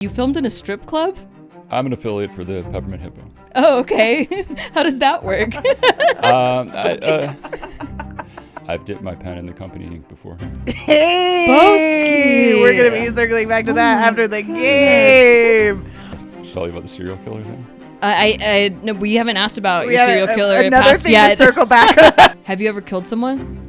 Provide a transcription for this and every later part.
You filmed in a strip club? I'm an affiliate for the Peppermint Hippo. Oh, okay. How does that work? I've dipped my pen in the company ink before. Hey! We're going to be circling back to that after the game. Should I tell you about the serial killer thing? No, we haven't asked about your serial killer another past thing yet. to circle back. Have you ever killed someone?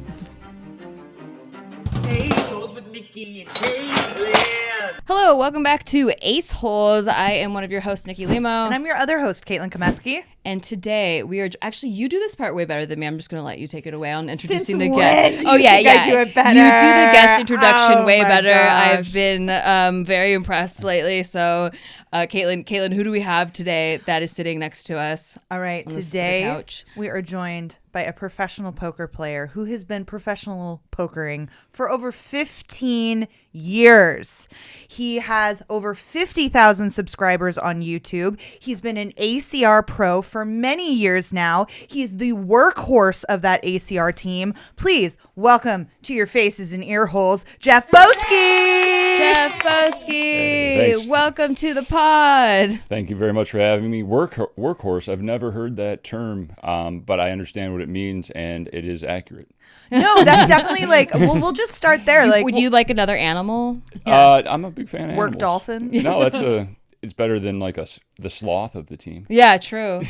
Hello, welcome back to Aceholes. I am one of your hosts, Nikki Limo. And I'm your other host, Caitlin Komeski. And today we are actually, you do this part way better than me. I'm just going to let you take it away on introducing the Since guest. when Oh do you yeah, think I yeah. do it better? You do the guest introduction Oh, way my better. gosh. I've been very impressed lately. So, Caitlin, who do we have today that is sitting next to us? All right, on the today couch? we are joined by a professional poker player who has been professional pokering for over 15 years. He has over 50,000 subscribers on YouTube. He's been an ACR pro for many years now. He's the workhorse of that ACR team. Please welcome to your faces and ear holes, JEFF BOSKI. JEFF BOSKI, Hey, thanks. welcome to the pod. Thank you very much for having me. Workhorse, I've never heard that term, but I understand what it means, and it is accurate. No, that's definitely like, we'll just start there. Would you like another animal? I'm a big fan of Work animals. dolphin? No, it's better than like the sloth of the team. Yeah, true.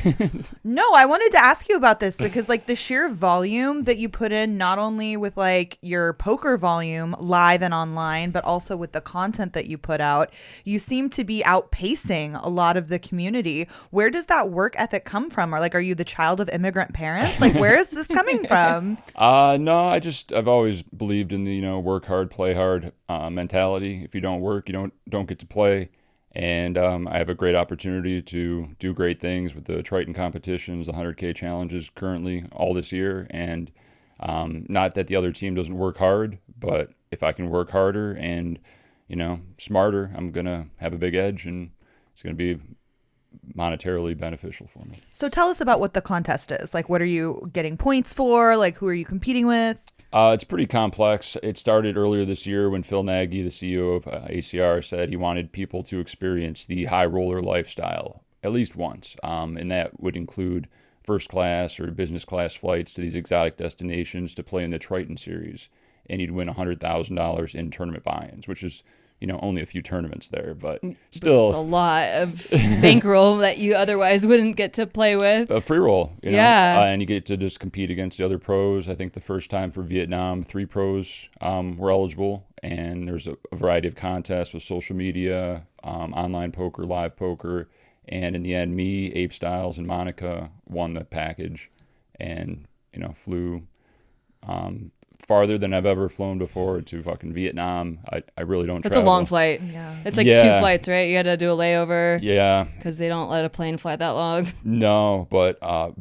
No, I wanted to ask you about this because like the sheer volume that you put in, not only with like your poker volume live and online, but also with the content that you put out, you seem to be outpacing a lot of the community. Where does that work ethic come from? Or like, are you the child of immigrant parents? Like, where is this coming from? No, I've always believed in the, work hard, play hard mentality. If you don't work, you don't get to play. And I have a great opportunity to do great things with the Triton competitions, the 100K challenges currently all this year. And not that the other team doesn't work hard, but if I can work harder and, smarter, I'm going to have a big edge and it's going to be monetarily beneficial for me. So tell us about what the contest is. Like, what are you getting points for? Like, who are you competing with? It's pretty complex. It started earlier this year when Phil Nagy, the CEO of ACR, said he wanted people to experience the high roller lifestyle at least once. And that would include first class or business class flights to these exotic destinations to play in the Triton series. And you'd win $100,000 in tournament buy-ins, which is, only a few tournaments there, but still. It's a lot of bankroll that you otherwise wouldn't get to play with. A free roll, Yeah. And you get to just compete against the other pros. I think the first time for Vietnam, 3 pros were eligible, and there's a variety of contests with social media, online poker, live poker, and in the end, me, Ape Styles, and Monica won the package, and flew farther than I've ever flown before to fucking Vietnam. I really don't That's travel. a long flight. Yeah. It's like Yeah. 2 flights, right? You had to do a layover. Yeah. Because they don't let a plane fly that long. No, but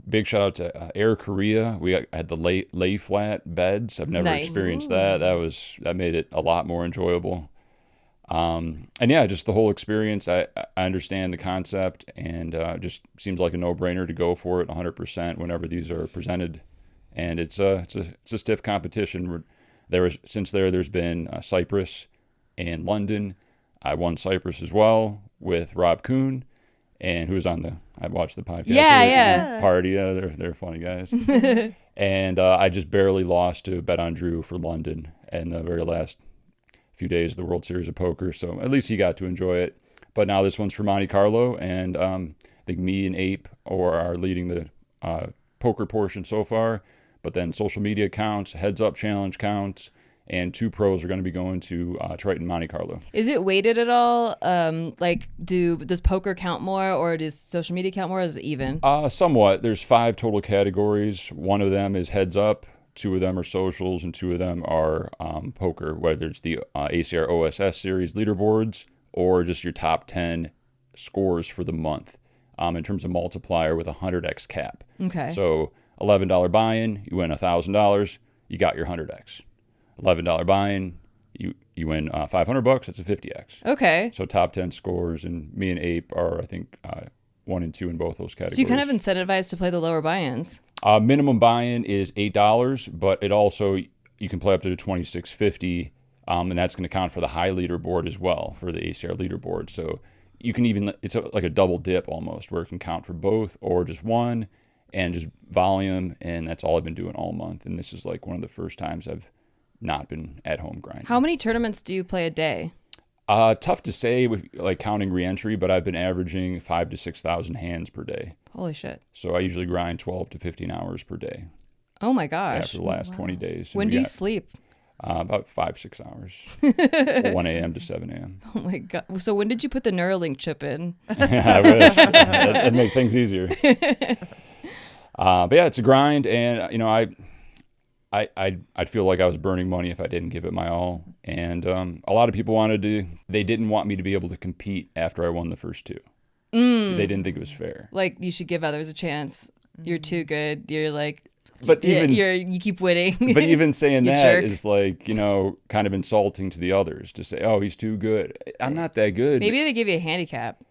big shout out to Air Korea. We had the lay flat beds. I've never Nice. experienced that. That made it a lot more enjoyable. And yeah, just the whole experience. I understand the concept, and just seems like a no-brainer to go for it 100% whenever these are presented. And it's a stiff competition. There's been Cyprus and London. I won Cyprus as well with Rob Kuhn, and who was I watched the podcast. Yeah. Party. Yeah, they're funny guys. And I just barely lost to Bet on Drew for London in the very last few days of the World Series of Poker. So at least he got to enjoy it. But now this one's for Monte Carlo, and I think me and Ape are leading the poker portion so far. But then social media counts, heads up challenge counts, and 2 pros are going to be going to Triton Monte Carlo. Is it weighted at all? Does poker count more, or does social media count more, or is it even? Somewhat. There's 5 total categories. One of them is heads up, 2 of them are socials, and 2 of them are poker, whether it's the ACR OSS series leaderboards or just your top 10 scores for the month in terms of multiplier with a 100x cap. Okay. So $11 buy-in, you win $1,000, you got your 100x. $11 buy-in, you win $500, that's a 50x. Okay. So top 10 scores, and me and Ape are, I think, 1 and 2 in both those categories. So you kind of incentivized to play the lower buy-ins. Minimum buy-in is $8, but it also, you can play up to $26.50 And that's going to count for the high leaderboard as well, for the ACR leaderboard. So you can even, like a double dip almost, where it can count for both or just one and just volume. And that's all I've been doing all month. And this is like one of the first times I've not been at home grinding. How many tournaments do you play a day? Tough to say with like counting reentry, but I've been averaging 5,000 to 6,000 hands per day. Holy shit. So I usually grind 12 to 15 hours per day. Oh my gosh. For the last 20 days. When do you sleep? About 5-6 hours, 1 a.m. to 7 a.m. Oh my God. So when did you put the Neuralink chip in? I wish. That'd make things easier. But yeah, it's a grind, and you know, I'd feel like I was burning money if I didn't give it my all. And a lot of people they didn't want me to be able to compete after I won the first two. They didn't think it was fair. Like, you should give others a chance. You're too good. You're like, but even you keep winning. But even saying that jerk. is like, you know, kind of insulting to the others to say, oh, he's too good. I'm not that good. Maybe they give you a handicap.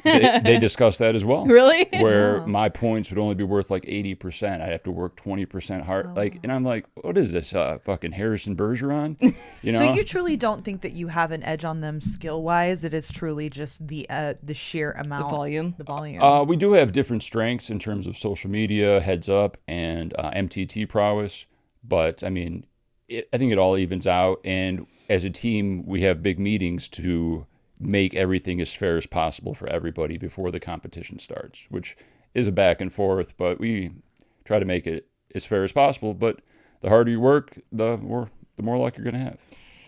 They discussed that as well. Really? Where my points would only be worth like 80%. I'd have to work 20% hard. Like, and I'm like, what is this? Fucking Harrison Bergeron? You know? So you truly don't think that you have an edge on them skill wise? It is truly just the sheer amount, the volume. We do have different strengths in terms of social media, heads up, and MTT prowess. But I mean, I think it all evens out. And as a team, we have big meetings to make everything as fair as possible for everybody before the competition starts, which is a back and forth, but we try to make it as fair as possible. But the harder you work, the more luck you're going to have.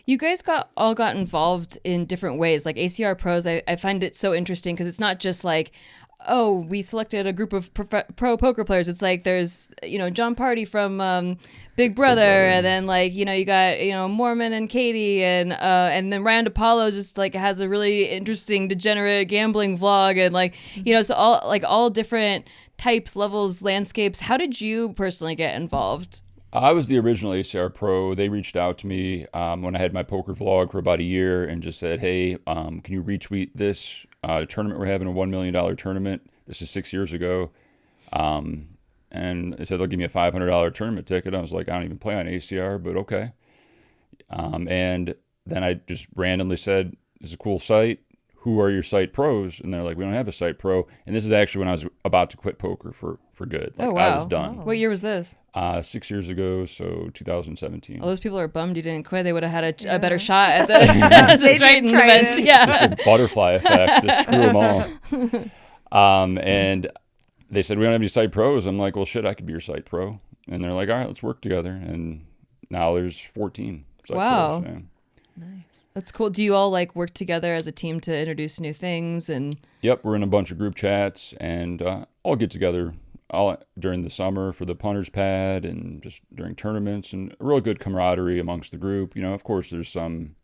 You guys all got involved in different ways. Like ACR Pros, I find it so interesting because it's not just like, oh, we selected a group of pro poker players. It's like there's, you know, John Party from Big Brother, and then like, you know, you got, you know, Mormon and Katie, and then Rand Apollo just like has a really interesting degenerate gambling vlog, and like, you know, so all different types, levels, landscapes. How did you personally get involved? I was the original ACR pro. They reached out to me when I had my poker vlog for about a year and just said, hey, can you retweet this tournament we're having, a $1 million tournament? This is 6 years ago. And they said they'll give me a $500 tournament ticket. I was like, I don't even play on ACR, but okay. And then I just randomly said, this is a cool site. Who are your site pros? And they're like, we don't have a site pro. And this is actually when I was about to quit poker for good. Like, oh, wow. I was done. What year was this? 6 years ago, so 2017. All those people are bummed you didn't quit. They would have had a better shot at the Triton events. Yeah. Just a butterfly effect to screw them all. And they said, we don't have any site pros. I'm like, well, shit, I could be your site pro. And they're like, all right, let's work together. And now there's 14 site wow. pros. Yeah. Nice. That's cool. Do you all like work together as a team to introduce new things? And Yep, we're in a bunch of group chats, and all get together during the summer for the punter's pad and just during tournaments, and a real good camaraderie amongst the group. You know, of course, there's some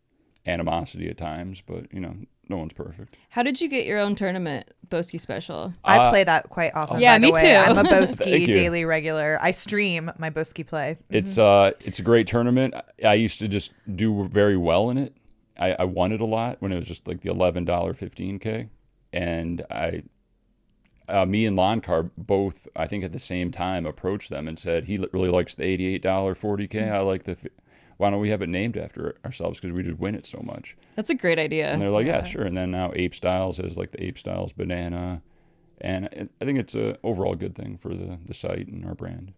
animosity at times, but you know, no one's perfect. How did you get your own tournament, Boski Special? I play that quite often. Yeah, by the me way. too. I'm a Boski Thank you. daily regular. I stream my Boski play. It's a great tournament. I used to just do very well in it. I won it a lot when it was just like the $11 15K, and me and Loncar both, I think at the same time, approached them and said, he really likes the $88 40K. I like why don't we have it named after ourselves, because we just win it so much. That's a great idea. And they're like, yeah, sure. And then now Ape Styles has like the Ape Styles banana, and I think it's a overall good thing for the site and our brand.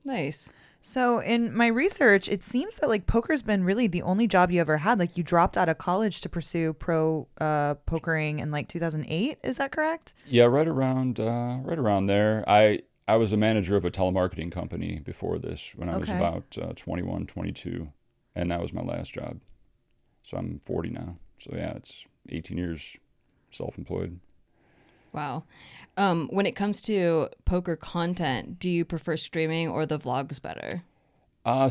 Nice. So in my research, it seems that like poker's been really the only job you ever had. Like you dropped out of college to pursue pro pokering in like 2008. Is that correct? Yeah, right around there. I was a manager of a telemarketing company before this when I was about 21, 22, and that was my last job. So I'm 40 now. So yeah, it's 18 years self-employed. Wow. When it comes to poker content, do you prefer streaming or the vlogs better?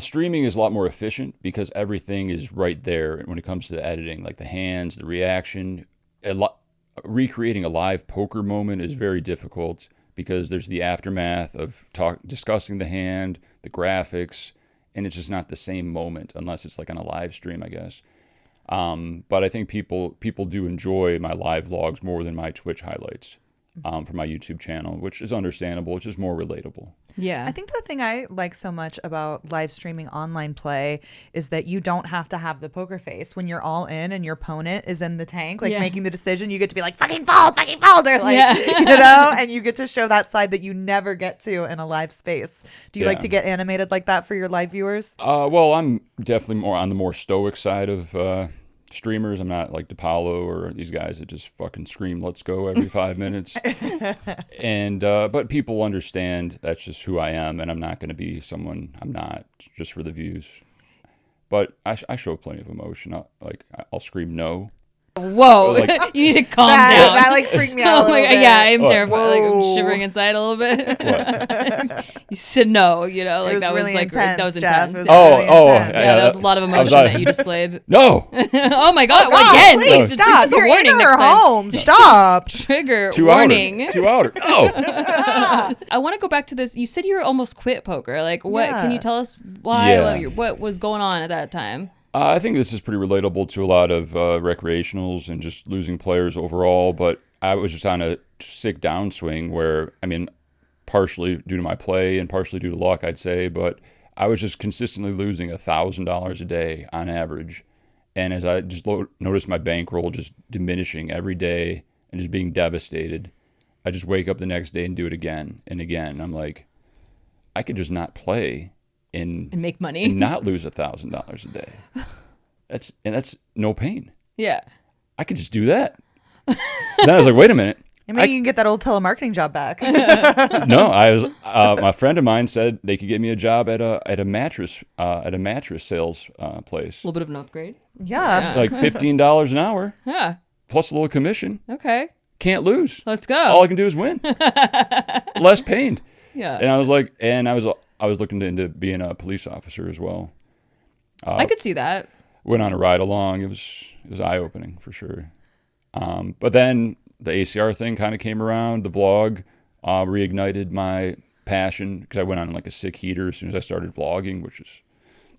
Streaming is a lot more efficient because everything is right there when it comes to the editing, like the hands, the reaction. Recreating a live poker moment is very difficult because there's the aftermath of discussing the hand, the graphics, and it's just not the same moment unless it's like on a live stream, I guess. But I think people do enjoy my live vlogs more than my Twitch highlights. for my YouTube channel, which is understandable, which is more relatable. Yeah. I think the thing I like so much about live streaming online play is that you don't have to have the poker face when you're all in and your opponent is in the tank, like making the decision. You get to be like, fucking fold, or like, you know, and you get to show that side that you never get to in a live space. Do you like to get animated like that for your live viewers? Well, I'm definitely more on the more stoic side of streamers. I'm not like DePaulo or these guys that just fucking scream "Let's go" every 5 minutes. And but people understand that's just who I am, and I'm not going to be someone I'm not just for the views. But I show plenty of emotion. I'll scream no. Whoa, Like, you need to calm down. That like freaked me out a little bit. Yeah, I'm What? terrified. Like, I'm Whoa. shivering inside a little bit. What? You said no, you know, like It was that really was like intense, that was Jeff. intense. It was really intense. Yeah, that was a lot of emotion like- that you displayed. No. Oh my God! God, again, please It's stop. just a You're warning in next her time. home. Stop. Trigger Two warning. outer. Two outer. No. I want to go back to this. You said you were almost quit poker. Like, what? Yeah. Can you tell us why? Yeah. Like, what was going on at that time? I think this is pretty relatable to a lot of recreationals and just losing players overall. But I was just on a sick downswing where, I mean, partially due to my play and partially due to luck, I'd say. But I was just consistently losing $1,000 a day on average. And as I just noticed my bankroll just diminishing every day and just being devastated, I just wake up the next day and do it again and again. I'm like, I could just not play and make money and not lose $1,000 a day. That's no pain. Yeah. I could just do that. Then I was like, wait a minute. And maybe you can get that old telemarketing job back. No, I was. My friend of mine said they could get me a job at a mattress sales place. A little bit of an upgrade. Yeah. Like $15 an hour Yeah. plus a little commission. Okay. Can't lose. Let's go. All I can do is win. Less pain. Yeah. And I was like, I was looking into being a police officer as well. I could see that. Went on a ride along. It was eye opening for sure. But then the ACR thing kind of came around. The vlog reignited my passion because I went on like a sick heater as soon as I started vlogging, which is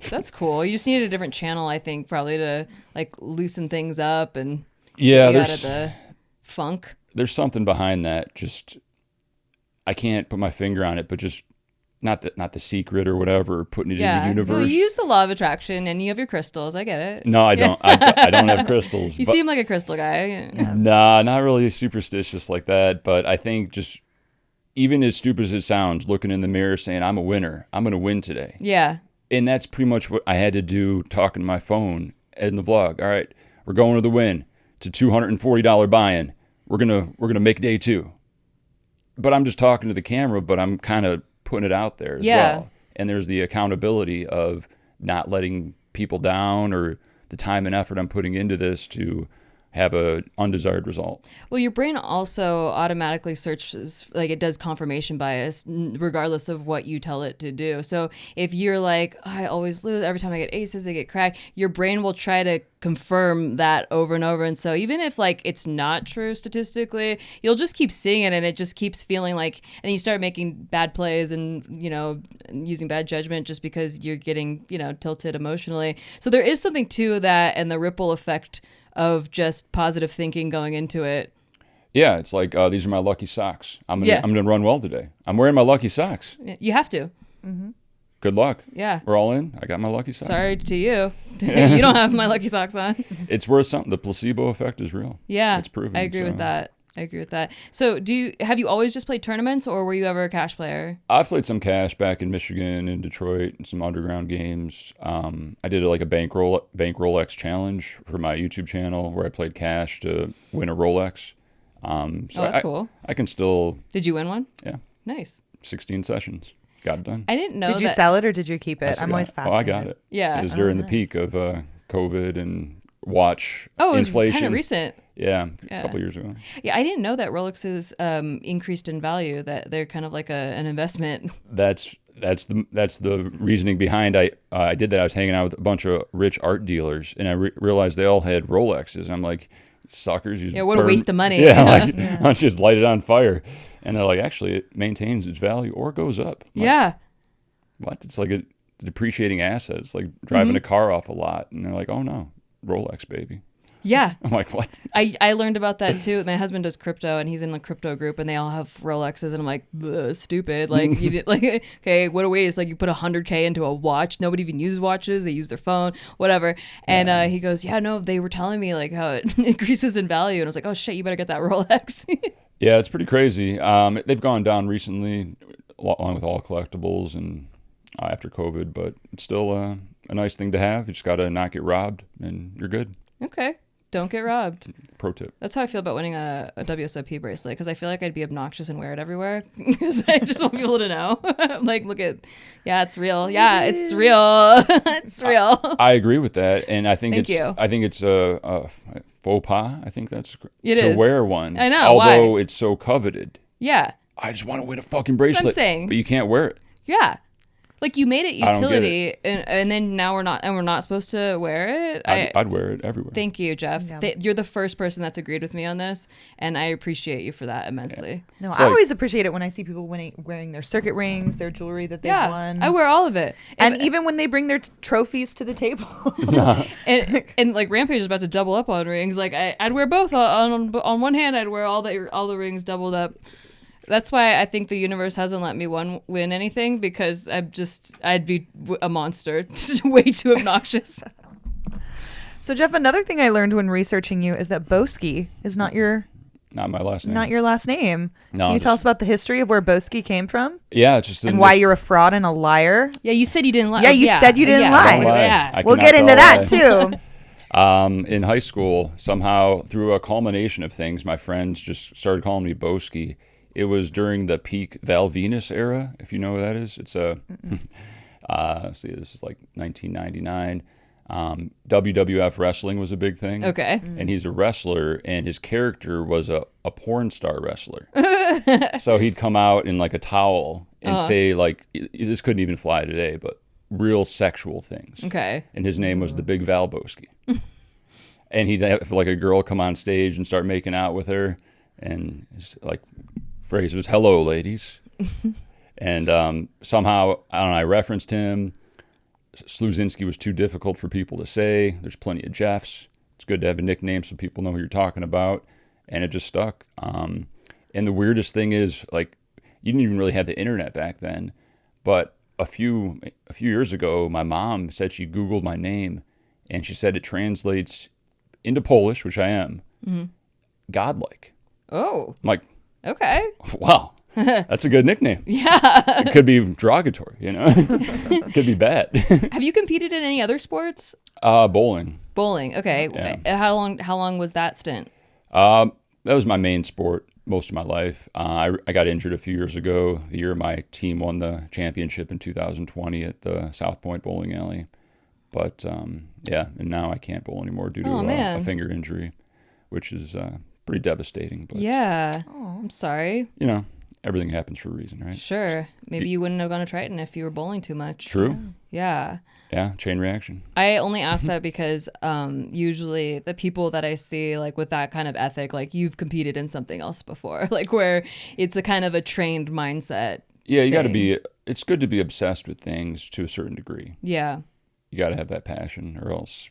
That's cool. You just needed a different channel, I think, probably to like loosen things up and yeah. get out of the funk. There's something behind that. Just I can't put my finger on it, but just not the secret or whatever, putting it in the universe. Well, you use the law of attraction and you have your crystals. I get it. No, I don't. I don't have crystals. You but, seem like a crystal guy. Yeah. Nah, not really superstitious like that. But I think just even as stupid as it sounds, looking in the mirror saying, I'm a winner. I'm going to win today. Yeah. And that's pretty much what I had to do talking to my phone in the vlog. All right, we're going to the win. It's a $240 buy-in. We're gonna make day two. But I'm just talking to the camera, but I'm kind of putting it out there as well. And there's the accountability of not letting people down or the time and effort I'm putting into this to have a undesired result. Well, your brain also automatically searches, like it does confirmation bias, regardless of what you tell it to do. So if you're like, oh, I always lose, every time I get aces, I get cracked, your brain will try to confirm that over and over. And so even if like it's not true statistically, you'll just keep seeing it and it just keeps feeling like, and you start making bad plays and, you know, using bad judgment just because you're getting, you know, tilted emotionally. So there is something to that and the ripple effect of just positive thinking going into it. Yeah, it's like these are my lucky socks. I'm gonna run well today. I'm wearing my lucky socks. You have to. Good luck. Yeah. We're all in. I got my lucky socks. Sorry to you. You don't have my lucky socks on. It's worth something. The placebo effect is real. Yeah. It's proven. I agree with that. So have you always just played tournaments or were you ever a cash player? I've played some cash back in Michigan and Detroit and some underground games. I did like a bank Rolex challenge for my YouTube channel where I played cash to win a Rolex. So that's cool. I can still. Did you win one? Yeah. Nice. 16 sessions. Got it done. I didn't know Did you sell it or did you keep it? I'm always fascinated. Oh, I got it. Yeah. It was during the peak of COVID and watch Oh, it was inflation. kind of recent. Yeah, a couple years ago. Yeah, I didn't know that Rolexes increased in value. That they're kind of like an investment. That's the reasoning behind I did that. I was hanging out with a bunch of rich art dealers, and I realized they all had Rolexes. And I'm like, suckers! Yeah, what a waste of money. Yeah, like, why don't you just light it on fire? And they're like, actually, it maintains its value or goes up. I'm like, what? It's like a depreciating asset. It's like driving a car off a lot. And they're like, oh no, Rolex, baby. Yeah. I'm like, what? I learned about that too. My husband does crypto and he's in the crypto group and they all have Rolexes and I'm like, stupid. Like you did like, okay, what a waste. Like you put 100K into a watch. Nobody even uses watches. They use their phone, whatever. And he goes, yeah, no, they were telling me like how it increases in value. And I was like, oh shit, you better get that Rolex. Yeah, it's pretty crazy. They've gone down recently along with all collectibles and after COVID, but it's still a nice thing to have. You just got to not get robbed and you're good. Okay. Don't get robbed. Pro tip. That's how I feel about winning a WSOP bracelet because I feel like I'd be obnoxious and wear it everywhere because I just want people to know. I'm like, look at, yeah, it's real. Yeah, it's real. It's real. I agree with that, and I think Thank you. I think it's a faux pas. I think that's It to is. wear one. I know, Although why? it's so coveted. Yeah. I just want to win a fucking That's bracelet. what I'm saying. But you can't wear it. Yeah. Like you made it I don't get utility and then now we're not supposed to wear it. I'd wear it everywhere. Thank you, Jeff. Yeah. You're the first person that's agreed with me on this, and I appreciate you for that immensely. No, It's I like- always appreciate it when I see people wearing their circuit rings, their jewelry that they've Yeah, won. I wear all of it. and even when they bring their trophies to the table. And like Rampage is about to double up on rings. Like I'd wear both. On one hand, I'd wear all the rings doubled up. That's why I think the universe hasn't let me win anything because I'd be a monster, just way too obnoxious. So Jeff, another thing I learned when researching you is that Boski is not your Not my last name. last name. No, Can you just- tell us about the history of where Boski came from Yeah, it's just and why you're a fraud and a liar? Yeah, you said you didn't lie. Yeah, you said you didn't lie. Don't lie. Yeah. I We'll cannot get into tell that lie. too. In high school, somehow through a culmination of things, my friends just started calling me Boski. It was during the peak Val Venus era, if you know what that is. It's a see, this is like 1999. WWF wrestling was a big thing. Okay. And he's a wrestler, and his character was a porn star wrestler. So he'd come out in like a towel and say like, this couldn't even fly today, but real sexual things. Okay. And his name was the Big Val Boski. And he'd have like a girl come on stage and start making out with her, and his like phrase was "Hello, ladies." And somehow I referenced him. Sluzinski was too difficult for people to say. There's plenty of Jeffs. It's good to have a nickname so people know who you're talking about, and it just stuck. And the weirdest thing is, like, you didn't even really have the internet back then, but a few years ago, my mom said she Googled my name, and she said it translates into Polish, which I am, godlike. Oh. I'm like, Okay. wow, that's a good nickname. Yeah. It could be derogatory, you know? It could be bad. Have you competed in any other sports? Bowling. Bowling. Okay. Yeah. How long was that stint? That was my main sport most of my life. I got injured a few years ago, the year my team won the championship in 2020 at the South Point Bowling Alley. But yeah, and now I can't bowl anymore due to a finger injury, which is pretty devastating. But, Yeah. Oh, I'm sorry. you know, everything happens for a reason, right? Sure. Maybe you wouldn't have gone to Triton if you were bowling too much. True. Yeah. Yeah, chain reaction. I only ask that because usually the people that I see like with that kind of ethic, like you've competed in something else before, like where it's a kind of a trained mindset. Yeah, you got to thing. be, it's good to be obsessed with things to a certain degree. Yeah. You got to have that passion, or else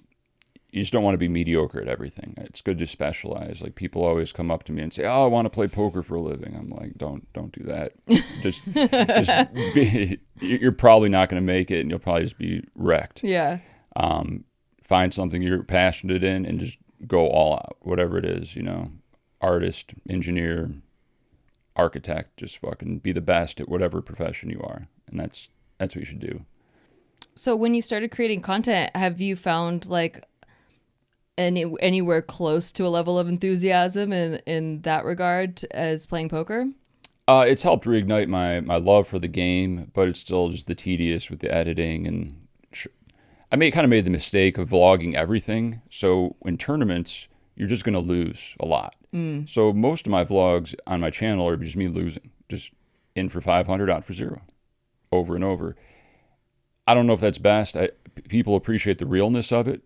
you just don't want to be mediocre at everything. It's good to specialize. Like, people always come up to me and say, "Oh, I want to play poker for a living." I'm like, don't do that. just you're probably not going to make it, and you'll probably just be wrecked. Yeah. Find something you're passionate in and just go all out, whatever it is. You know, artist, engineer, architect. Just fucking be the best at whatever profession you are, and that's what you should do. So when you started creating content, have you found like anywhere close to a level of enthusiasm in that regard as playing poker? It's helped reignite my love for the game, but it's still just the tedious with the editing. And I kind of made the mistake of vlogging everything. So in tournaments, you're just going to lose a lot. So most of my vlogs on my channel are just me losing, just in for 500, out for 0, over and over. I don't know if that's best. People appreciate the realness of it,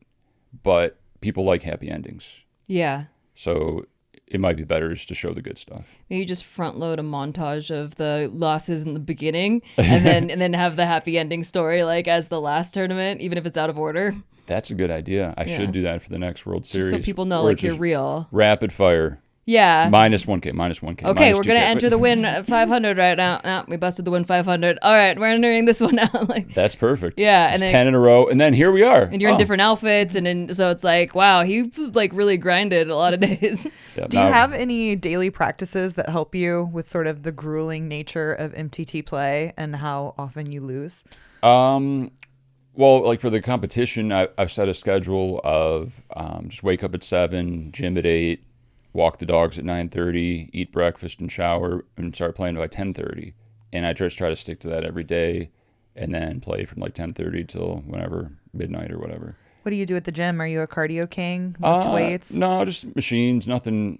but people like happy endings. Yeah. So it might be better just to show the good stuff. Maybe just front load a montage of the losses in the beginning and then have the happy ending story like as the last tournament, even if it's out of order. That's a good idea. I should do that for the next World Series. Just so people know Where like it's you're just real. Rapid fire. Yeah. Minus 1K. Okay, we're going to enter the win 500 right now. No, we busted the win 500. All right, we're entering this one now. Like, that's perfect. Yeah. It's and 10 in a row. And then here we are. And you're in different outfits. So it's like, wow, he like really grinded a lot of days. Do you have any daily practices that help you with sort of the grueling nature of MTT play and how often you lose? Well, like for the competition, I've set a schedule of just wake up at 7, gym at 8, walk the dogs at 9:30, eat breakfast and shower, and start playing by 10:30. And I just try to stick to that every day, and then play from like 10:30 till whenever, midnight or whatever. What do you do at the gym? Are you a cardio king? Lift weights? No, just machines. Nothing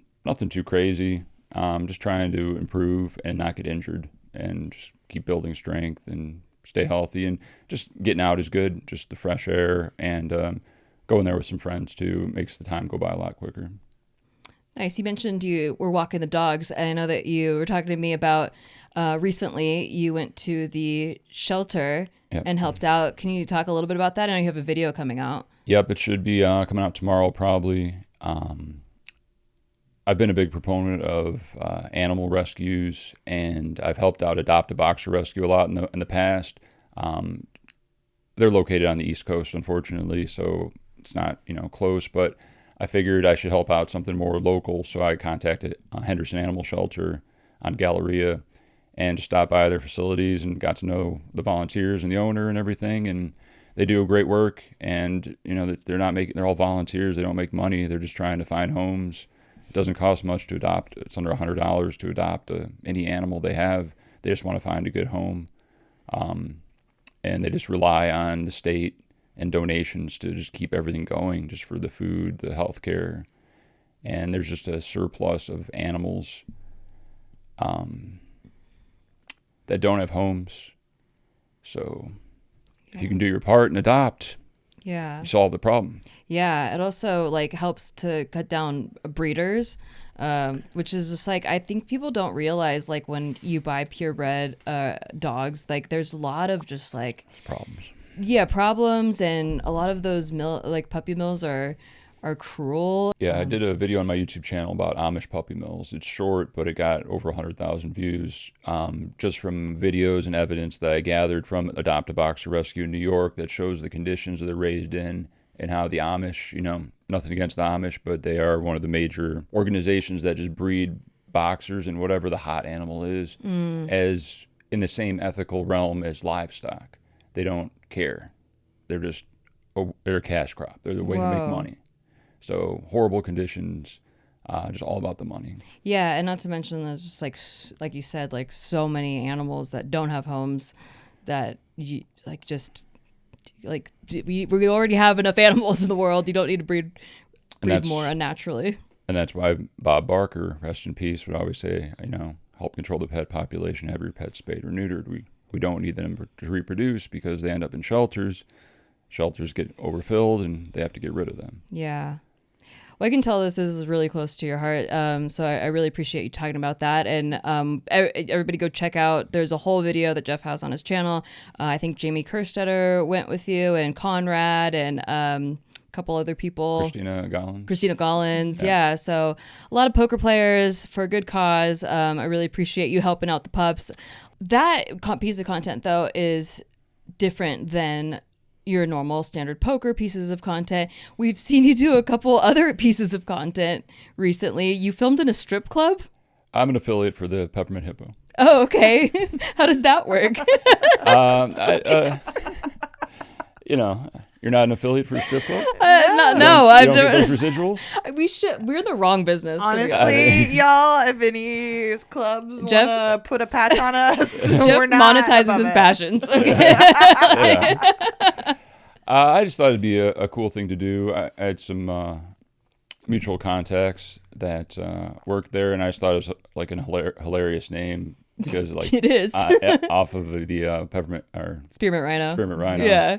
too crazy. Just trying to improve and not get injured, and just keep building strength and stay healthy. And just getting out is good. Just the fresh air and going there with some friends too makes the time go by a lot quicker. Nice. You mentioned you were walking the dogs. I know that you were talking to me about recently you went to the shelter and helped out. Can you talk a little bit about that? I know you have a video coming out. Yep, it should be coming out tomorrow probably. I've been a big proponent of animal rescues, and I've helped out Adopt a Boxer Rescue a lot in the past. They're located on the East Coast, unfortunately, so it's not close, but I figured I should help out something more local, so I contacted Henderson Animal Shelter on Galleria and just stopped by their facilities and got to know the volunteers and the owner and everything. And they do great work, and they're all volunteers. They don't make money. They're just trying to find homes. It doesn't cost much to adopt. It's under $100 to adopt any animal they have. They just want to find a good home, and they just rely on the state and donations to just keep everything going, just for the food, the health care. And there's just a surplus of animals that don't have homes. So if you can do your part and adopt, you solve the problem. Yeah, it also like helps to cut down breeders, which is just like, I think people don't realize, like when you buy purebred dogs, like there's a lot of just like problems. Yeah, problems, and a lot of those puppy mills are cruel. Yeah, I did a video on my YouTube channel about Amish puppy mills. It's short, but it got over 100,000 views just from videos and evidence that I gathered from Adopt a Boxer Rescue in New York that shows the conditions that they're raised in and how the Amish, nothing against the Amish, but they are one of the major organizations that just breed boxers and whatever the hot animal is as in the same ethical realm as livestock. They don't care. They're a cash crop. They're the way to make money. So horrible conditions, just all about the money. Yeah, and not to mention there's just like you said, like so many animals that don't have homes that we already have enough animals in the world. You don't need to breed more unnaturally. And that's why Bob Barker, rest in peace, would always say, help control the pet population, have your pets spayed or neutered. We don't need them to reproduce because they end up in shelters. Shelters get overfilled and they have to get rid of them. Yeah. Well, I can tell this is really close to your heart. So I really appreciate you talking about that. And everybody go check out, there's a whole video that Jeff has on his channel. I think Jamie Kerstetter went with you, and Conrad, and a couple other people. Christina Gollins. Yeah. So a lot of poker players for a good cause. I really appreciate you helping out the pups. That piece of content, though, is different than your normal standard poker pieces of content. We've seen you do a couple other pieces of content recently. You filmed in a strip club? I'm an affiliate for the Peppermint Hippo. Oh, okay. How does that work? You're not an affiliate for a strip club? No. You don't get those residuals? We're in the wrong business. Honestly, y'all, if any clubs want to put a patch on us, Jeff we're not monetizes his passions. Okay. I just thought it'd be a cool thing to do. I had some mutual contacts that worked there, and I just thought it was like a hilarious name because it is off of the peppermint or spearmint rhino. Yeah.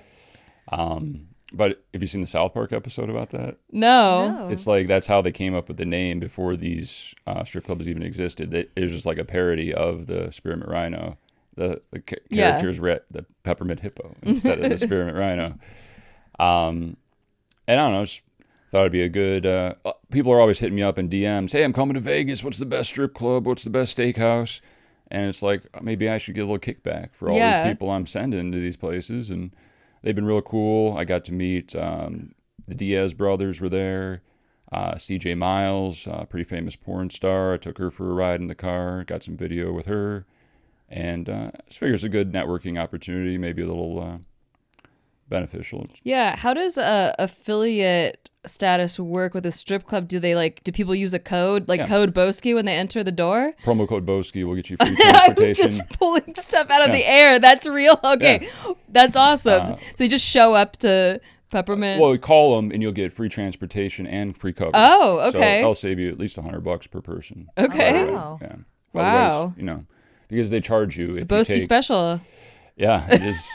But have you seen the South Park episode about that? No. It's like that's how they came up with the name before these strip clubs even existed. It was just like a parody of the spearmint rhino. The characters were at the Peppermint Hippo instead of the spearmint rhino. And I don't know, just thought it'd be a good. People are always hitting me up in DMs. Hey, I'm coming to Vegas. What's the best strip club? What's the best steakhouse? And it's like, maybe I should get a little kickback for all these people I'm sending to these places. And they've been real cool. I got to meet the Diaz brothers were there. CJ Miles, pretty famous porn star. I took her for a ride in the car. Got some video with her. And I just figure it's a good networking opportunity, maybe a little beneficial. Yeah. How does affiliate status work with a strip club? Do people use a code, code Boski when they enter the door? Promo code Boski will get you free transportation. I was just pulling stuff out of the air. That's real. Okay. That's awesome. So you just show up to Peppermint? Well, call them and you'll get free transportation and free coverage. Oh, okay. So I'll save you at least $100 per person. Okay. Wow. Yeah. Wow. Otherwise, because they charge you. If Boski special. Yeah, it is.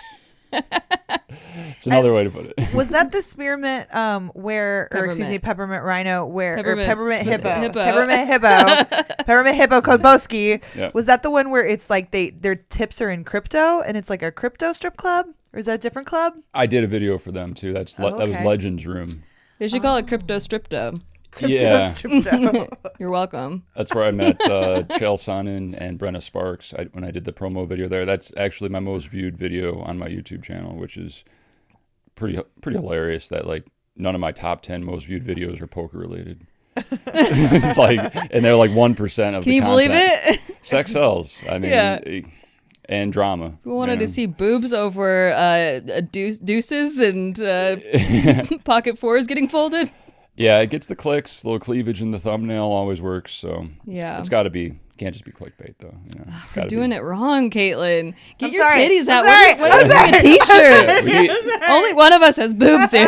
It's another way to put it. Was that the spearmint peppermint rhino peppermint hippo code Boski? Yeah. Was that the one where it's like their tips are in crypto and it's like a crypto strip club? Or is that a different club? I did a video for them too. That was Legends Room. They should call it Crypto Stripto. Stripto. You're welcome. That's where I met Chael Sonnen and Brenna Sparks when I did the promo video there. That's actually my most viewed video on my YouTube channel, which is pretty hilarious that none of my top 10 most viewed videos are poker related. It's and they're 1% of Can the you content. believe it? Sex sells. I mean, and drama. We wanted to see boobs over deuces and pocket fours getting folded. Yeah, it gets the clicks. A little cleavage in the thumbnail always works. So it's got to be. Can't just be clickbait though. We're doing it wrong, Caitlin. Get your sorry. titties out. I'm sorry. A t-shirt. Only one of us has boobs here.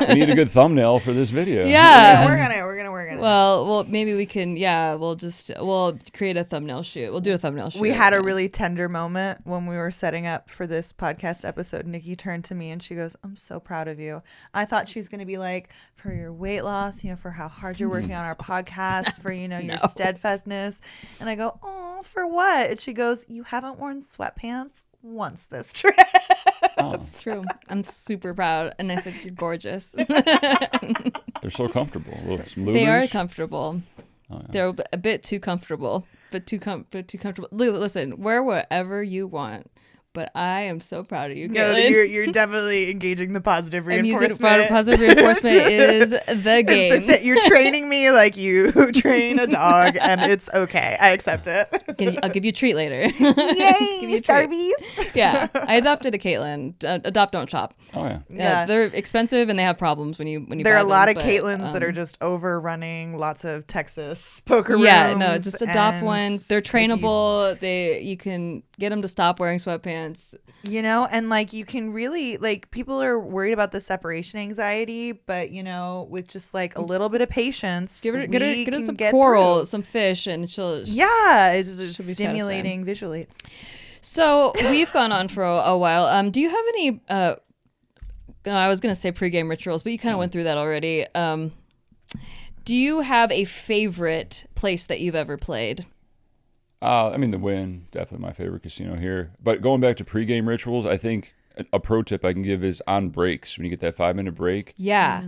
We need a good thumbnail for this video. Yeah. We're gonna work on it. Well, maybe we can. Yeah, we'll create a thumbnail shoot. We'll do a thumbnail shoot. We had a really tender moment when we were setting up for this podcast episode. Nikki turned to me and she goes, "I'm so proud of you." I thought she was gonna be like, "For your weight loss, for how hard you're working on our podcast, for your steadfastness." And I go, "Oh, for what?" And she goes, "You haven't worn sweatpants once this trip." That's true. I'm super proud. And I said, "You're gorgeous." They're so comfortable. They are comfortable. Oh, yeah. They're a bit too comfortable, but too comfortable. Listen, wear whatever you want. But I am so proud of you, Caitlin. No, you're definitely engaging the positive reinforcement. Positive reinforcement is the game. You're training me like you train a dog, and it's okay. I accept it. I'll give you a treat later. Yay, Starbies. Yeah, I adopted a Caitlin. Adopt, don't shop. Oh yeah. They're expensive and they have problems when you. There are a lot of Caitlins that are just overrunning lots of Texas poker rooms. Yeah, no, just adopt one. They're trainable. You can get them to stop wearing sweatpants. And you can really people are worried about the separation anxiety, but with just a little bit of patience, get her some coral, some fish, and she'll it's just stimulating visually. So we've gone on for a while. Do you have any? I was gonna say pregame rituals, but you kind of went through that already. Do you have a favorite place that you've ever played? The Wynn, definitely my favorite casino here. But going back to pregame rituals, I think a pro tip I can give is on breaks, when you get that 5-minute break. Yeah.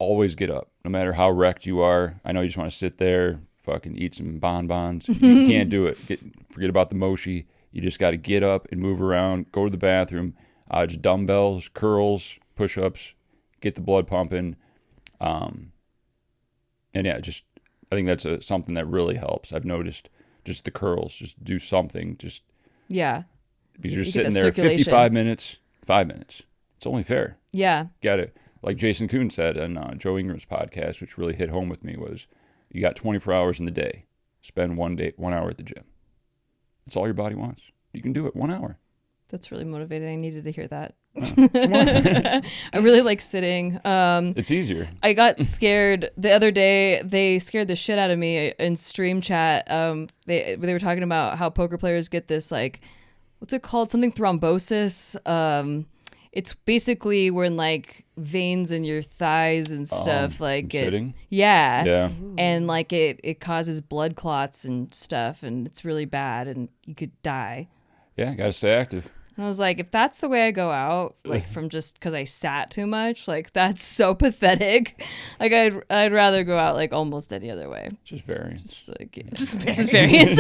Always get up, no matter how wrecked you are. I know you just want to sit there, fucking eat some bonbons. You can't do it. Forget about the mochi. You just got to get up and move around, go to the bathroom, just dumbbells, curls, push-ups, get the blood pumping. And yeah, I think that's something that really helps. I've noticed. Just the curls, just do something. Because you're sitting there 55 minutes, 5 minutes. It's only fair. Yeah. Got it. Like Jason Kuhn said on Joe Ingram's podcast, which really hit home with me, was you got 24 hours in the day. Spend 1 hour at the gym. That's all your body wants. You can do it 1 hour. That's really motivating. I needed to hear that. I really like sitting. It's easier. I got scared the other day. They scared the shit out of me in stream chat. They were talking about how poker players get this what's it called? Something thrombosis. It's basically when veins in your thighs and stuff sitting. Yeah. And it causes blood clots and stuff, and it's really bad, and you could die. Yeah, gotta stay active. And I was like, if that's the way I go out, like from just because I sat too much, like that's so pathetic. Like I'd rather go out like almost any other way. Just variance. Just like Just just variance.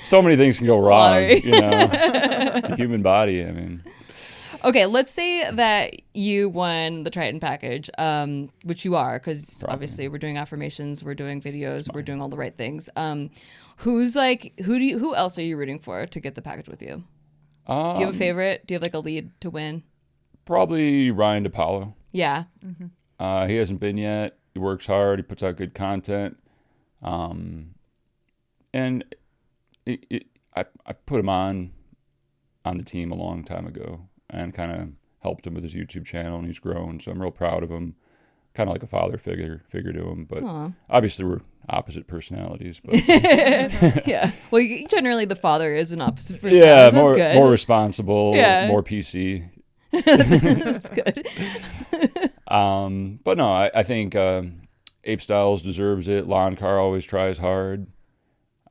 So many things can go wrong. lottery. The human body. I mean, Okay, let's say that you won the Triton package, which you are, because obviously we're doing affirmations, we're doing videos, we're doing all the right things. Who else are you rooting for to get the package with you? Do you have a favorite? Do you have like a lead to win? probably Ryan DePaulo. Yeah. He hasn't been yet. He works hard. He puts out good content. And I put him on the team a long time ago and kind of helped him with his YouTube channel, and he's grown. So I'm real proud of him. Kind of like a father figure to him. But obviously we're opposite personalities. But Yeah. Well, generally the father is an opposite personality. yeah, So that's good. more responsible, Yeah. more PC. That's good. But no, I think Ape Styles deserves it. Lon Carr always tries hard.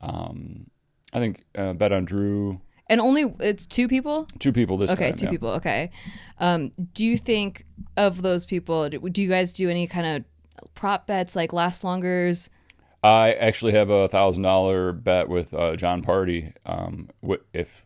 I think Bet on Drew. And it's 2 people? 2 people this time. Okay, 2 yeah. people. Okay. Do you think of those people, do you guys do any kind of prop bets like last longers? I actually have a $1,000 bet with John Party. If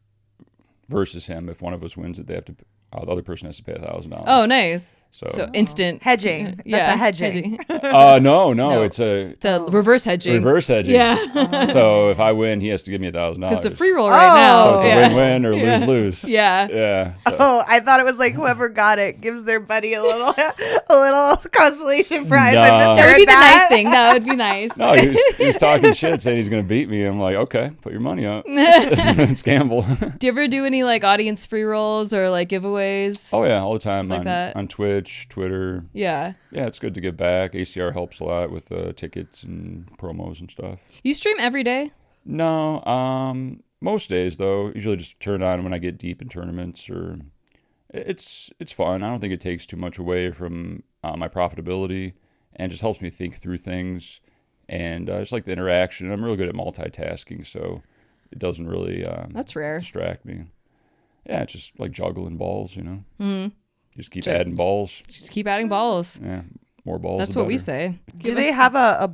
versus him, if one of us wins it, they have to. The other person has to pay $1,000. Oh, nice. So instant Hedging. That's a hedging. no, it's a reverse hedging. reverse hedging. Yeah. So if I win, he has to give me $1,000. It's a free roll right now. So it's Yeah. a win-win or lose-lose. Yeah. Yeah. So. Oh, I thought it was like whoever got it gives their buddy a little consolation prize. No. I That would misheard be the that. nice thing. That would be nice. No, he was talking shit, saying he's going to beat me. I'm like, okay, put your money up. Let's gamble. Do you ever do any like audience free rolls or like giveaways? Oh, yeah, all the time like that. on Twitch, Twitter. Yeah. Yeah, it's good to give back. ACR helps a lot with tickets and promos and stuff. You stream every day? No, most days, though. Usually just turn it on when I get deep in tournaments. Or it's fun. I don't think it takes too much away from my profitability, and just helps me think through things. And just like the interaction. I'm really good at multitasking, so it doesn't really That's rare. distract me. Yeah, it's just like juggling balls, Mm-hmm. Just keep adding balls. Just keep adding balls. Yeah, more balls. That's the what we better. say. Do they have a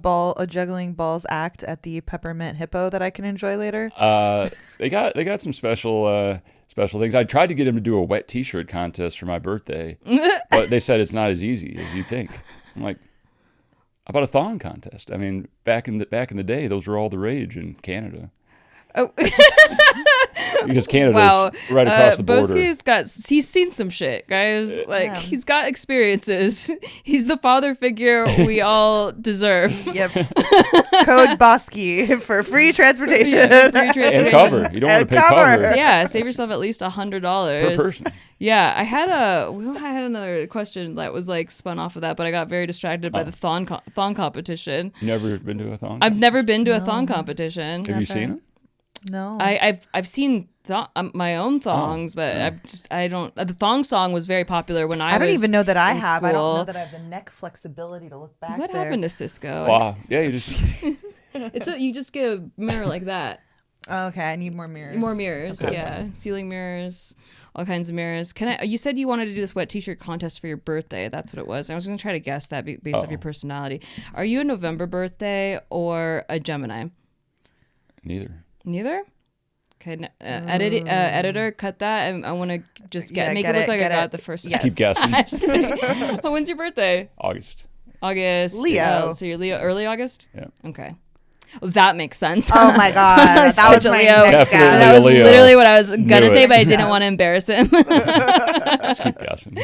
juggling balls act at the Peppermint Hippo that I can enjoy later? They got some special things. I tried to get him to do a wet T-shirt contest for my birthday, but they said it's not as easy as you think. I'm like, how about a thong contest? I mean, back in the day, those were all the rage in Canada. Oh. Because Canada's Wow. right across the border. He's seen some shit, guys. Like, Yeah. he's got experiences. He's the father figure we all deserve. Yep. Code BOSKI for free transportation. Yeah, free transportation. And cover. You don't want And to pay cover. cover Yeah, save yourself at least $100 per person. Yeah, I had another question that was like spun off of that, but I got very distracted by the thong competition. You never been to a thong? I've never been to a thong competition. Have you seen it? No. I've seen my own thongs, but I don't. The thong song was very popular when I was. I don't even know that I in have. I don't know school. that I have the neck flexibility to look back What there. happened to Cisco? Wow. Yeah, you just You just get a mirror like that. Oh, okay, I need more mirrors. More mirrors, yeah, ceiling mirrors, all kinds of mirrors. You said you wanted to do this wet T-shirt contest for your birthday. That's what it was. I was going to try to guess that based off your personality. Are you a November birthday or a Gemini? neither. Neither. Okay, editor, cut that. I want to just make it look like I got the first. Yes. Keep guessing. I'm just kidding. When's your birthday? August. August. Leo. So you're Leo, early August? Yeah. Okay. Well, that makes sense. Oh my god, that Such was a my Leo. next Definitely guess. That was Leo. literally what I was Knew gonna say, it. but I didn't want to embarrass him. Just keep guessing.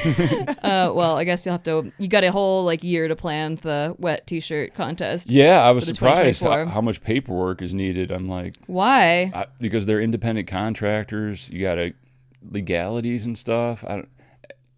Well, I guess you got a whole like year to plan the wet T-shirt contest. Yeah, I was For the surprised 2024. how much paperwork is needed. I'm like, Why? because they're independent contractors. You got legalities and stuff. And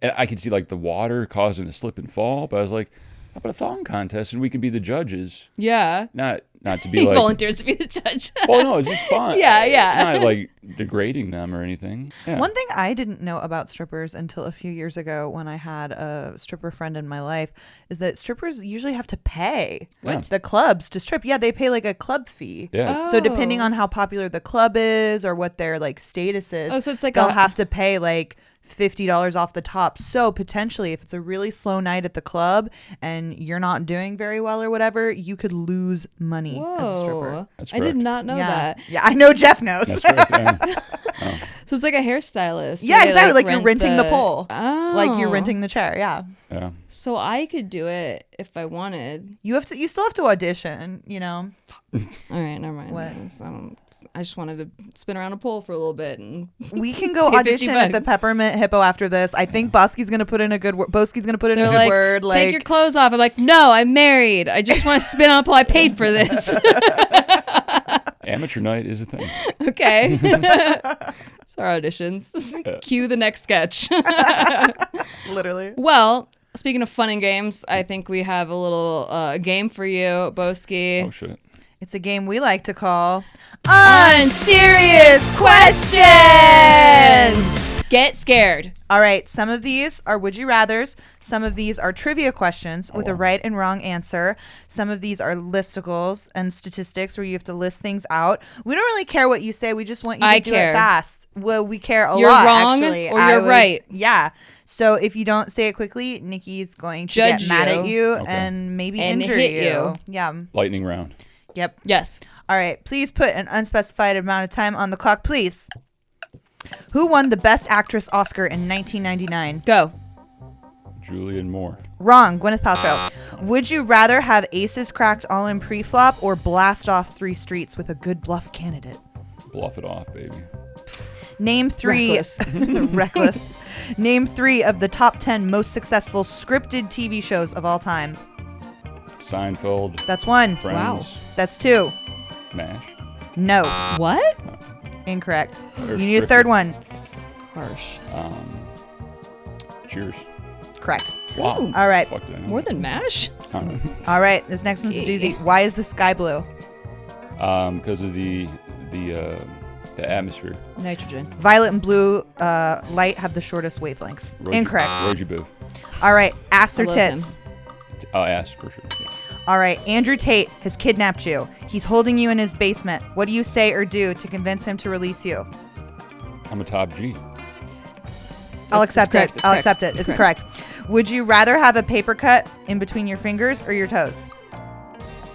I could see like the water causing a slip and fall, but I was like, how about a thong contest and we can be the judges? Yeah. Not not to be He like, volunteers to be the judge. well, no, it's just fun. Yeah. Not like degrading them or anything. Yeah. One thing I didn't know about strippers until a few years ago when I had a stripper friend in my life is that strippers usually have to pay What? the clubs to strip. Yeah, they pay like a club fee. Yeah. So depending on how popular the club is or what their like status is, Oh, so it's like they'll a- have to pay like $50 off the top. So potentially if it's a really slow night at the club and you're not doing very well or whatever, you could lose money as a stripper. Whoa. That's I did correct. not know that. Yeah, I know Jeff knows. That's correct. Yeah. So it's like a hairstylist. Yeah, where they, exactly. Like you're rent renting the pole. Oh. Like you're renting the chair. Yeah. Yeah. So I could do it if I wanted. You still have to audition, you know. All right, never mind. What? I just wanted to spin around a pole for a little bit, and We can go Pay 50 audition at the bucks. Peppermint Hippo after this. I think Boski's gonna put in a good word. Boski's gonna put in they're a good like, word. Like, "Take your clothes off." I'm like, "No, I'm married. I just want to spin on a pole. I paid for this." Amateur night is a thing. Okay. It's our auditions. Cue the next sketch. literally. Well, speaking of fun and games, I think we have a little game for you, Boski. Oh shit. It's a game we like to call Unserious questions. Get scared. All right, some of these are would you rathers. Some of these are trivia questions with a right and wrong answer. Some of these are listicles and statistics where you have to list things out. We don't really care what you say. We just want you to I do care. it fast. Well, we care a You're lot, wrong actually. or you're right. Yeah. So if you don't say it quickly, Nikki's going to Judge get mad you. at you Okay. and maybe And injure hit you. you. Yeah. Lightning round. Yep. Yes. All right, please put an unspecified amount of time on the clock, please. Who won the Best Actress Oscar in 1999? Go. Julian Moore. Wrong, Gwyneth Paltrow. Would you rather have aces cracked all in pre-flop or blast off 3 streets with a good bluff candidate? Bluff it off, baby. Name 3 Reckless. reckless. Name 3 of the top 10 most successful scripted TV shows of all time. Seinfeld. That's 1. Friends. That's 2. MASH. No, What? incorrect. Or You need a Strictly. third one. Harsh. Cheers. Correct. Wow. Ooh. All right. Fuck that. More than MASH? I don't know. All right, this next one's a Okay. doozy. Why is the sky blue? Because of the atmosphere. Nitrogen. Violet and blue light have the shortest wavelengths. Incorrect. Roji Biv. All right, ass or I love tits? Ass for sure. All right, Andrew Tate has kidnapped you. He's holding you in his basement. What do you say or do to convince him to release you? I'm a top G. I'll It's accept correct. it. It's I'll correct. accept it. It's It's correct. Would you rather have a paper cut in between your fingers or your toes?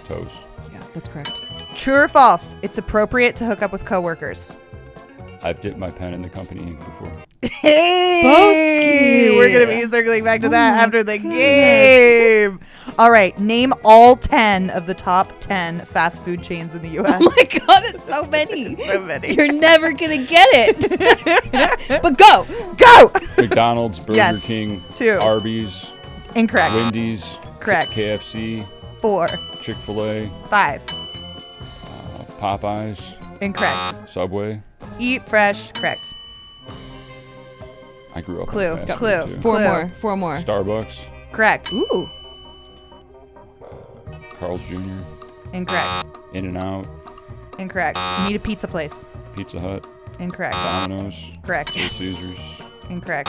Toes. Yeah, that's correct. True or false? It's appropriate to hook up with coworkers. I've dipped my pen in the company ink before. Hey, Boski. we're gonna be circling back to that after the game. All right, name all 10 of the top 10 fast food chains in the U.S. Oh my god, it's so many. So many. You're never gonna get it. But go. Go. McDonald's, Burger Yes. King, 2. Arby's, Incorrect. Wendy's, Correct. KFC, 4. Chick-fil-A, 5. Popeyes, Incorrect. Subway. Eat fresh. Correct. I grew up Clue. on fast Clue. food, too. Four Clue. more. 4 more. Starbucks, Correct. Ooh. Carl's Jr., Incorrect. In-N-Out, Incorrect. You need a pizza place. Pizza Hut, Incorrect. Domino's, Correct. Little Caesars, Incorrect.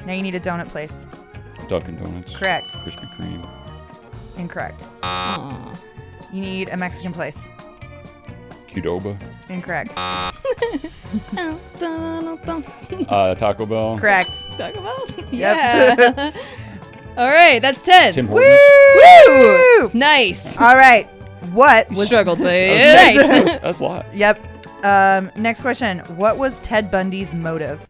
Now you need a donut place. Dunkin' Donuts, Correct. Krispy Kreme, Incorrect. Aw. You need a Mexican place. Qdoba, Incorrect. Taco Bell, Correct. Talk about. Yep. Yeah. All right, that's 10. Tim Hortons. Woo! Nice. All right. What was Struggled, but That was- nice. That's a lot. Yep. Next question. What was Ted Bundy's motive?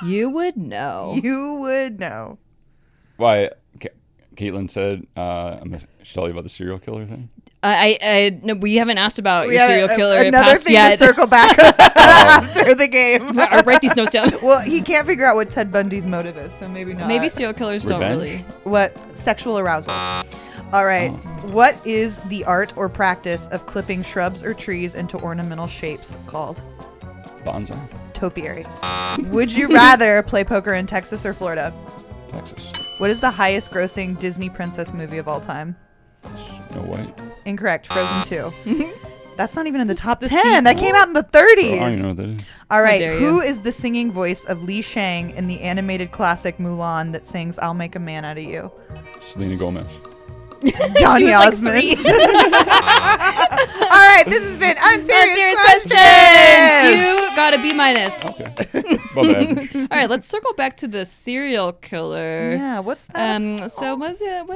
You would know. You would know. Why? Caitlin said, I'm going to tell you about the serial killer thing. No, we haven't asked about We your have serial killer another past thing yet. to circle back after the game. Write these notes down. Well, he can't figure out what Ted Bundy's motive is, so maybe not. Maybe serial killers don't Revenge? really. What sexual arousal? All right. What is the art or practice of clipping shrubs or trees into ornamental shapes called? Bonsai, Topiary. Would you rather play poker in Texas or Florida? Texas. What is the highest grossing Disney princess movie of all time? Snow White. Incorrect. Frozen 2. That's not even in the top the 10. That came out in the Oh, 30s. I don't even know what that is. All right. dare Who you. is the singing voice of Li Shang in the animated classic Mulan that sings "I'll Make a Man Out of You"? Selena Gomez. Donny was like Osmond. 3. All right. This has been Unserious Serious Questions. questions. You got a B-. Okay. Above average. All right, let's circle back to the serial killer. Yeah. What's that? So what's it?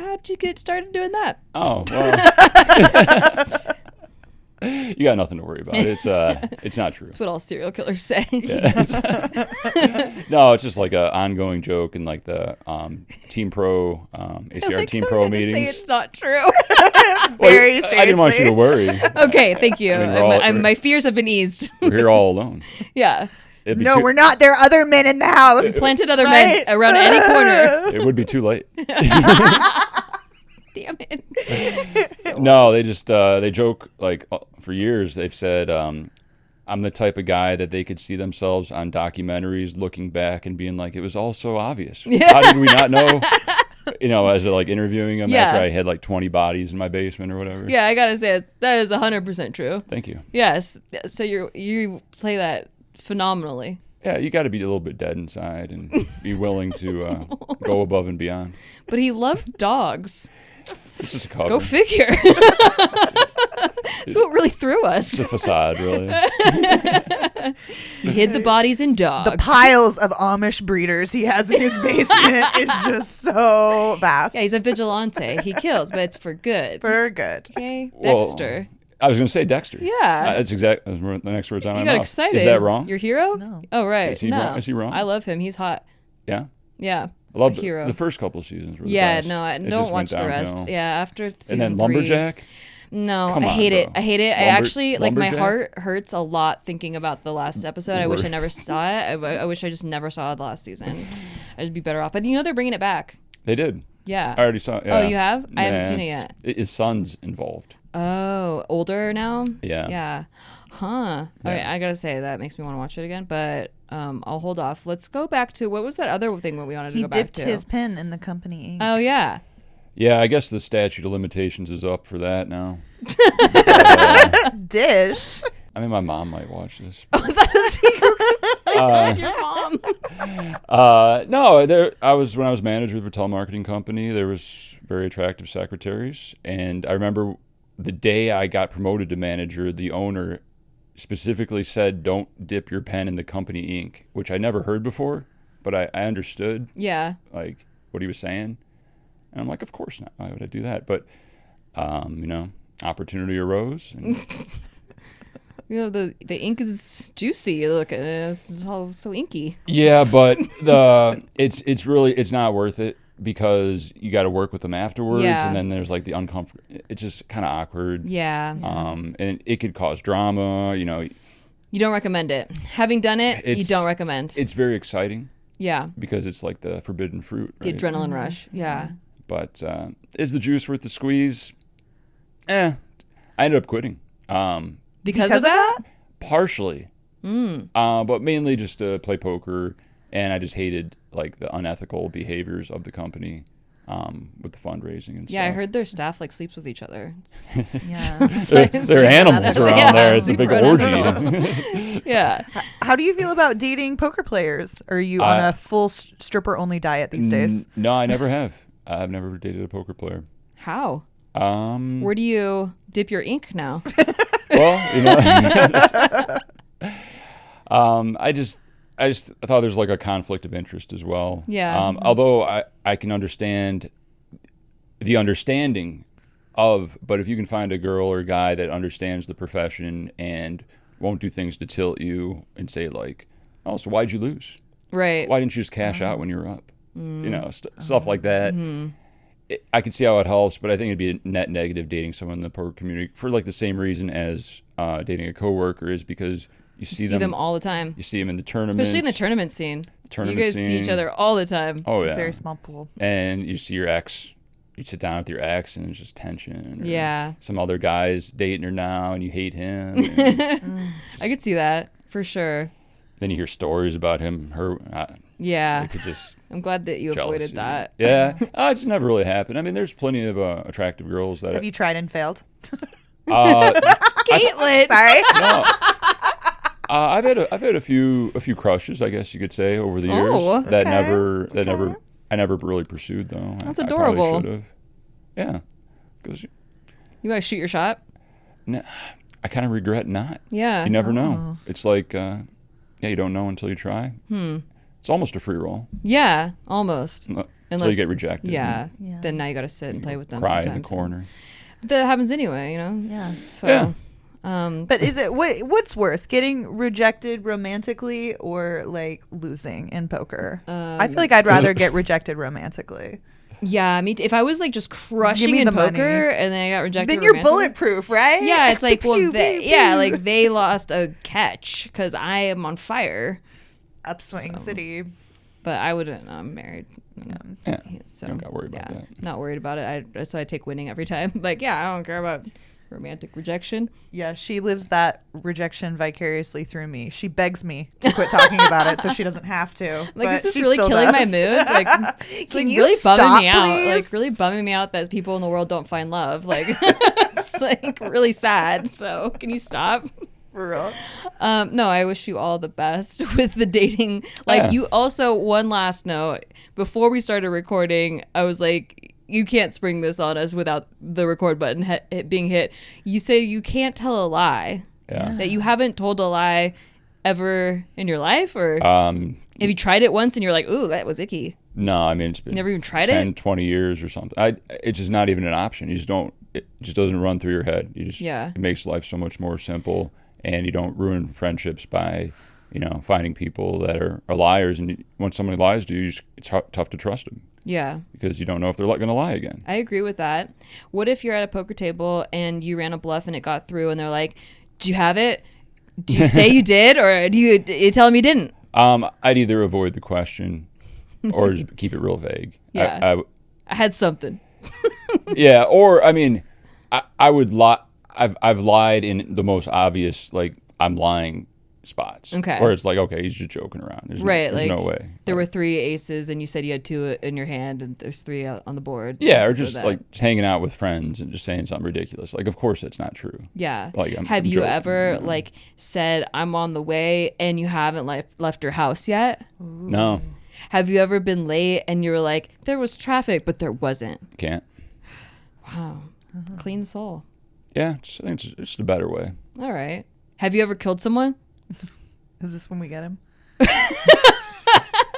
How'd you get started doing that? Oh, well. You got nothing to worry about. It's not true. That's what all serial killers say. No, it's just like an ongoing joke in like the Team Pro, ACR Team Pro Say meetings. it's not true. Very seriously. I didn't want you to worry. Okay, thank you. I mean, we're all- My fears have been eased. We're here all alone. Yeah. It'd be No, too- we're not. There are other men in the house. Planted other Right? men around any corner. It would be too late. Damn it. No, they just they joke like for years. They've said I'm the type of guy that they could see themselves on documentaries looking back and being like, it was all so obvious. How did we not know? You know, as they're like interviewing him Yeah. after I had like 20 bodies in my basement or whatever. Yeah, I gotta say that is 100% true. Thank you. Yes. So you play that phenomenally. Yeah, you got to be a little bit dead inside and be willing to go above and beyond. But he loved dogs. It's just a cover. Go figure. That's what really threw us. It's a facade, really. He hid the bodies in dogs. The piles of Amish breeders he has in his basement is just so vast. Yeah, he's a vigilante. He kills, but it's for good. For good. Okay, Well, Dexter. I was going to say Dexter. Yeah. That's exactly the next words out of You my got mouth. excited. Is that wrong? Your hero? No. Oh, right. Is he no. wrong? Is he wrong? I love him. He's hot. Yeah. Yeah. I love a hero. the first couple of seasons. Were the Yeah, best. no, I It don't just watch went the rest. downhill. Yeah, after season And then 3. Lumberjack. No, Come I on, hate it. bro. I hate it. I actually, like, my Lumberjack? heart hurts a lot thinking about the last episode. I wish I Word. never saw it. I wish I just never saw the last season. I'd be better off. But you know they're bringing it back. They did. Yeah. I already saw it. Oh, Yeah. you have? I haven't seen it it's- yet. His son's involved. Oh, older now? Yeah. Yeah. Huh. Okay, I gotta say that makes me want to watch it again, but I'll hold off. Let's go back to what was that other thing that we wanted to He go back dipped to? his pen in the company ink. Oh yeah. Yeah, I guess the statute of limitations is up for that now. Dish. I mean, my mom might watch this. Your mom. No, when I was manager of a telemarketing company, there was very attractive secretaries, and I remember the day I got promoted to manager, the owner specifically said, "Don't dip your pen in the company ink," which I never heard before, but I understood Yeah. like what he was saying, and I'm like, of course not. Why would I do that? But opportunity arose, and You know the ink is juicy. Look, it's all so inky. yeah, but it's not worth it because you got to work with them afterwards, Yeah. and then there's like the uncomfortable. It's just kind of awkward. Yeah. And it could cause drama. You know, You don't recommend it. Having done it, you It's- don't recommend. it's very exciting Yeah. because it's like the forbidden fruit. The Right? adrenaline rush. Yeah. But is the juice worth the squeeze? I ended up quitting. Because of that? Partially, but mainly just to play poker, and I just hated like the unethical behaviors of the company with the fundraising and Yeah, I stuff. heard their staff like sleeps with each other. Yeah. There are animals around Yeah, there. It's a big super orgy. unethical. Yeah. How do you feel about dating poker players? Are you on a full stripper only diet these days? No, I never have. I've never dated a poker player. How? Um, Where do you dip your ink now? well, you know, I thought there's like a conflict of interest as well. Yeah. Although I can understand the understanding of, but if you can find a girl or a guy that understands the profession and won't do things to tilt you and say like, oh, so why'd you lose? Right. Why didn't you just cash out when you were up? You know, stuff like that. I could see how it helps, but I think it'd be a net negative dating someone in the poker community for like the same reason as dating a coworker is because you see them all the time. You see them in the tournament, Especially in the tournament scene. Tournament you guys see each scene. other all the time. Oh yeah, Very small pool. and you see your ex. You sit down with your ex, and there's just tension. Or Yeah. some other guy's dating her now, and you hate him. And I could see that for sure. then you hear stories about him. Yeah. It could just I'm glad that you avoided jealousy. that. Yeah, it's never really happened. I mean, there's plenty of attractive girls that Have you tried and failed? Caitlin. Sorry. no. I've had a few crushes, I guess you could say, over the years Oh, that okay. I never really pursued though. That's I adorable. probably should have. Yeah, because You want to shoot your shot? I kind of regret not. Yeah. You never know. It's like, you don't know until you try. It's almost a free roll. Yeah, almost. Until you get rejected. Yeah. Yeah. Then now you got to sit and play with them. Cry sometimes. in the corner. That happens anyway, you know. Yeah. So. Yeah. But is it what's worse, getting rejected romantically or like losing in poker? I feel like I'd rather get rejected romantically. Yeah, me too. If I was like just crushing me in the poker money. and then I got rejected, Then you're romantically- bulletproof, right? Yeah, it's like, well, Pew, they, pew, yeah, pew. like they lost a catch because I am on fire. Upswing City. But I wouldn't. I'm married. Yeah. So You don't got to worry about that. Not worried about it. So I take winning every time. Like, yeah, I don't care about romantic rejection. Yeah, she lives that rejection vicariously through me. She begs me to quit talking about it so she doesn't have to. Like, but this is she really still killing my does. mood. Like, it's Can like you really bumming stop, me out. please? Like, really bumming me out that people in the world don't find love. Like, it's like really sad. So, can you stop? For real. No, I wish you all the best with the dating life. Yeah. You also, one last note, before we started recording, I was like, you can't spring this on us without the record button being hit. You say you can't tell a lie. Yeah. That you haven't told a lie ever in your life? Or Um, have you tried it once and you're like, ooh, that was icky? no, I mean, it's been You never even tried 10, it? 20 years or something. It's just not even an option. You just don't, it just doesn't run through your head. Yeah. It makes life so much more simple, and you don't ruin friendships by, finding people that are liars. And when somebody lies to you, it's tough to trust them Yeah. because you don't know if they're going to lie again. I agree with that. What if you're at a poker table and you ran a bluff and it got through and they're like, do you have it? Do you say you did, or do you tell them you didn't? I'd either avoid the question or just keep it real vague. Yeah. I had something. Yeah, or I mean, I would lie. I've lied in the most obvious, like I'm lying spots. Okay. Where it's like, okay, he's just joking around. There's Right, there's like no way. there were 3 aces and you said you had 2 in your hand and there's 3 out on the board. Yeah, or Something just like just hanging out with friends and just saying something ridiculous. Like, of course, that's not true. Yeah. Like, Have I'm you joking, ever like said I'm on the way and you haven't left your house yet? No, Have you ever been late and you were like, there was traffic, but there wasn't? can't. Wow. Clean soul. Yeah, I think it's just a better way. All right. Have you ever killed someone? Is this when we get him?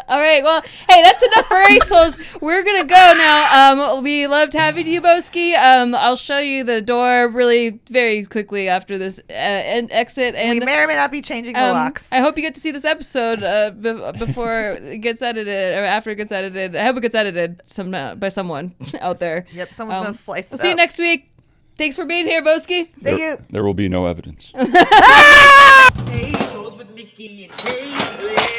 All right. Well, hey, that's enough for Aceholes. We're going to go now. We loved having you, Boski. I'll show you the door really very quickly after this exit. And We may or may not be changing the locks. I hope you get to see this episode before it gets edited or after it gets edited. I hope it gets edited by someone out there. Yep, someone's going to slice it We'll see you up. next week. Thanks for being here, Boski. Thank you. There will be no evidence. Hey, with Nikki and Caitlin.